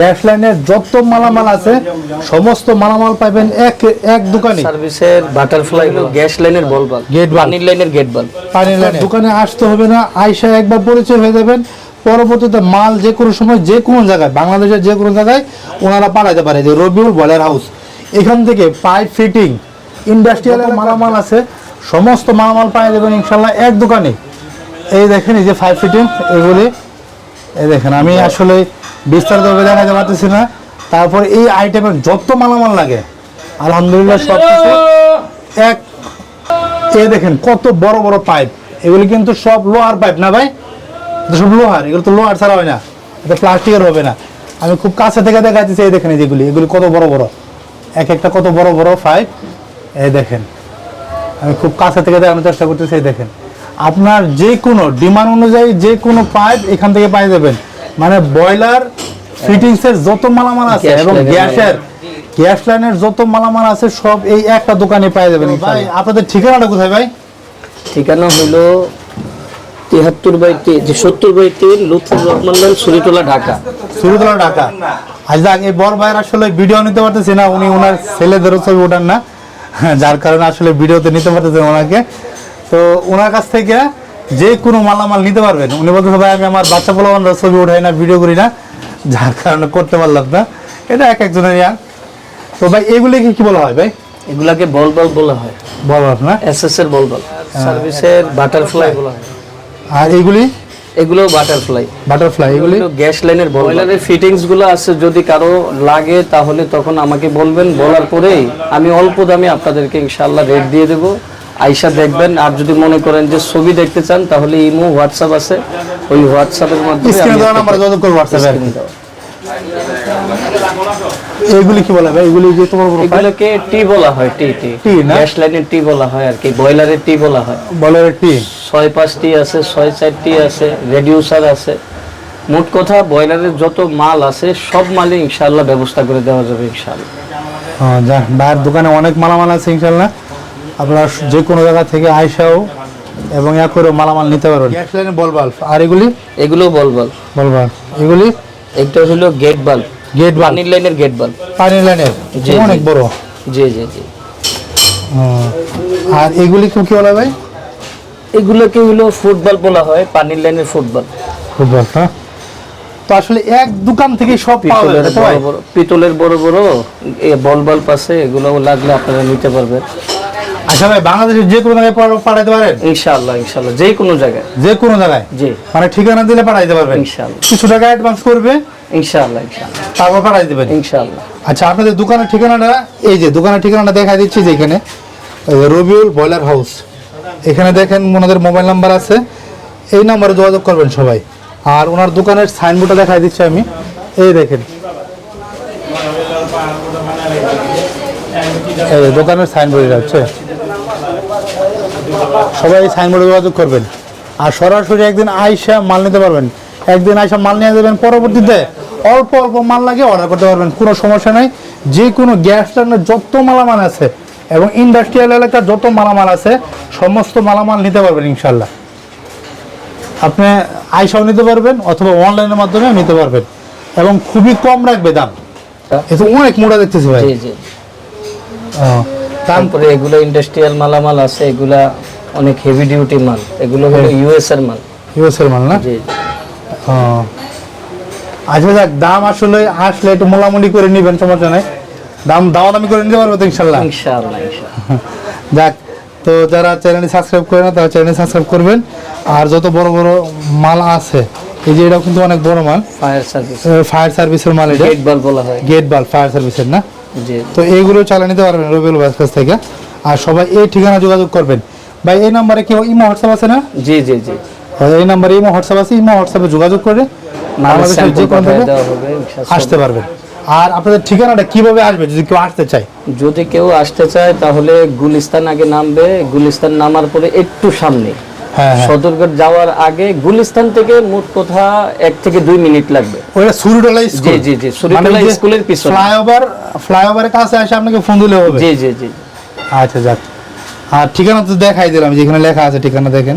Gas লাইনের যত মালামাল আছে সমস্ত মালামাল পাবেন এক দোকানে। সার্ভিসের বাটারফ্লাই গ্যাস লাইনের বলব, গেট বাল্ব, পানির লাইনের গেট বাল্ব। পানির লাইনের দোকানে আসতে হবে না, আয়শা একবার পরিচয় হয়ে যাবেন। পরবর্তীতে মাল যে কোনো সময় যে কোনো জায়গায়, বাংলাদেশের যে কোনো জায়গায় ওনারা পাঠাতে পারে। যে রবিউল বয়লার হাউস, এখান থেকে পাইপ ফিটিং, ইন্ডাস্ট্রিয়াল মালামাল আছে, সমস্ত মালামাল পাওয়া যাবেন ইনশাল্লাহ এক দোকানে। এই দেখেন, এই যে পাইপ ফিটিং এগুলি, এই দেখেন আমি আসলে বিস্তারিতভাবে দেখাতে পারতেছি না। তারপর এই আইটেমের যত মালামাল লাগে আলহামদুলিল্লাহ সব কিছু এক। এই দেখেন কত বড় বড় পাইপ, এগুলি কিন্তু সব লোহার পাইপ না ভাই, সব লোহার। এগুলো তো লোহার ছাড়া হয় না, এটা প্লাস্টিকের হবে না। আমি খুব কাছে থেকে দেখাচ্ছি। এই দেখেন যেগুলি, এগুলি কত বড় বড়, এক একটা কত বড় বড় পাইপ। এই দেখেন আমি খুব কাছে থেকে দেখানোর চেষ্টা করতেছি। এই দেখেন আপনার যে কোনো ডিমান্ড অনুযায়ী যে কোনো পাইপ এখান থেকে পাই যাবেন। মানে বয়লার ফিটিংসের যত মালামাল আছে এবং গ্যাস লাইনের যত মালামাল আছে সব এই একটা দোকানে পাই যাবেন। ভাই আপনাদের ঠিকানাটা কোথায় ভাই? ঠিকানা হলো 73/3 লুৎফুর রহমান লাইন, সুরিটোলা, ঢাকা। সুরিটোলা, ঢাকা। আজ যাক, এই বড় ভাইয়ের আসলে ভিডিও নিতে পারতেছি না, উনি ওনার ছেলেদেরও ছবি ওঠান না, যার কারণে আসলে ভিডিওতে নিতে পারতেছেন ওনাকে। তো ওনার কাছ থেকে যে কোনো মালামাল নিতে পারবেন। উনি বলতে ভাই আমি আমার বাচ্চা পোলাপানরা ছবি উঠাই না, ভিডিও করি না, যার কারণে করতে পারলাম না। এটা এক একজনের ইয়া। তো ভাই এগুলিকে কি বলা হয় ভাই? এগুলাকে বল বাল্ব বলা হয়। বল বাল্ব না, এসএস এর বল বাল্ব। সার্ভিসের বাটারফ্লাই বলা হয়। আর এগুলো বাটারফ্লাই। এগুলি গ্যাস লাইনের বয়লারের ফিটিংস গুলো আছে, যদি কারো লাগে তাহলে তখন আমাকে বলবেন, বলার পরেই আমি অল্প দামে আপনাদেরকে ইনশাআল্লাহ রেট দিয়ে দেব। আইসা দেখবেন। আর যদি মনে করেন যে ছবি দেখতে চান তাহলে ইমো, হোয়াটসঅ্যাপ আছে, ওই হোয়াটসঅ্যাপের মাধ্যমে স্ক্রিনে দেওয়া নাম্বার যোগাযোগ করব। হোয়াটসঅ্যাপে এগুলি কি বলা ভাই? এগুলি যে তোমার এগুলোকে টি বলা হয়। টি না, গ্যাস লাইনের টি বলা হয় আর কি, বয়লারের টি বলা হয়। বয়লারের টি 6-5 টি আছে, 6-4 টি আছে, রেডিউসার আছে। মোট কথা বয়লারের যত মাল আছে সব মালই ইনশাআল্লাহ ব্যবস্থা করে দেওয়া যাবে ইনশাআল্লাহ। হ্যাঁ, যা ভাইয়ের দোকানে অনেক মালামাল আছে ইনশাআল্লাহ। আপনারা যে কোনো জায়গা থেকে আইসাও এবং ইয়া করে মালামাল নিতে পারবেন। গ্যাস লাইনের বল বাল্ব। আর এগুলো বল বাল্ব। এগুলি একটা হলো গেট বাল্ব। পানির লাইনের গেট বাল্ব। পানির লাইনের অনেক বড়। জি। আর এগুলি কি বলা ভাই? এগুলোকে হলো ফুট বাল্ব বলা হয়, পানির লাইনের ফুট বাল্ব। হ্যাঁ। তো আসলে এক দোকান থেকে সব পাওয়া যাবে তো ভাই? পিতলের বড় বড় এই বল বাল্ব আছে, এগুলো লাগলে আপনারা নিতে পারবেন। আচ্ছা ভাই, বাংলাদেশের যে কোনো জায়গায় পাঠাইতে পারেন ইনশাআল্লাহ। যে কোনো জায়গায় জি, মানে ঠিকানা দিলে পাঠাইতে পারবেন ইনশাআল্লাহ। কিছু টাকা অ্যাডভান্স করবে ইনশাআল্লাহ, তারপর পাঠাই দেবেন ইনশাআল্লাহ। আচ্ছা, আপনাদের দোকানের ঠিকানাটা, এই যে দোকানের ঠিকানাটা দেখাই দিচ্ছি, যে এখানে রবিউল বয়লার হাউস। এখানে দেখেন ওনাদের মোবাইল নাম্বার আছে, এই নাম্বারে যোগাযোগ করবেন সবাই। আর ওনার দোকানের সাইনবোর্ডটা দেখাই দিচ্ছি আমি, এই দেখেন এই দোকানের সাইনবোর্ড হচ্ছে। সবাই সাইনবোর্ডে যোগাযোগ করবেন। আর সরাসরি একদিন আইসা মাল নিতে পারবেন, একদিন আইসা মাল নিয়ে যাবেন। পরবর্তীতে অল্প অল্প মাল লাগে অর্ডার করতে পারবেন, কোনো সমস্যা নেই। যে কোনো গ্যাস লাইনের যত মালামাল আছে এবং ইন্ডাস্ট্রিয়াল এলাকার যত মালামাল আছে সমস্ত মালামাল নিতে পারবেন ইনশাল্লাহ। আপনি আইসাও নিতে পারবেন অথবা অনলাইনের মাধ্যমে নিতে পারবেন, এবং খুবই কম রাখবে দাম। এটা অনেক মোটা দেখতেছি ভাই। তারপরে এগুলো ইন্ডাস্ট্রিয়াল মালামাল আছে, এগুলা অনেক হেভি ডিউটি মাল। এগুলো হলো ইউএস এর মাল না? জি। আচ্ছা যাক, দাম আসলে আসলে একটু মোলামুলি করে নিবেন, সমস্যা নাই। দাম দামি করে নিতে পারবো তো ইনশাল্লাহ। যাক, তো যারা চ্যানেল সাবস্ক্রাইব করে না তারা চ্যানেল সাবস্ক্রাইব করবেন। আর যত বড় বড় মাল আছে, এই যে এটাও কিন্তু অনেক বড় মাল, ফায়ার সার্ভিসের মাল। এটা গেট বাল্ব বলা হয়। গেট বাল্ব ফায়ার সার্ভিসের না? জি। তো এইগুলো চালিয়ে নিতে পারবেন রবিউল ভাইয়ের কাছ থেকে। আর সবাই এই ঠিকানা যোগাযোগ করবেন ভাই। এই নাম্বারে কি ইমো হোয়াটসঅ্যাপ আছে না? জি। এই নাম্বারে ইমো হোয়াটসঅ্যাপ আছে, ইমো হোয়াটসঅ্যাপে যোগাযোগ করে বাংলাদেশের যে কোনো জায়গায় আসতে পারবেন। আর আপনাদের ঠিকানাটা কিভাবে আসবে যদি কেউ আসতে চায়? যদি কেউ আসতে চায় তাহলে গুলিস্তান আগে নামবে, গুলিস্তান নামার পরে একটু সামনে সদরঘাট যাওয়ার আগে গুলিস্তান থেকে মোট কথা 1 থেকে 2 মিনিট লাগবে। ওটা সুরিটোলা স্কুল। জি সুরিটোলা স্কুলের পিছনে ফ্লাইওভারের কাছে এসে আপনাকে ফোন দিলে হবে। জি। আচ্ছা যাক, আর ঠিকানা তো দেখাই দিলাম, যেখানে লেখা আছে ঠিকানা দেখেন।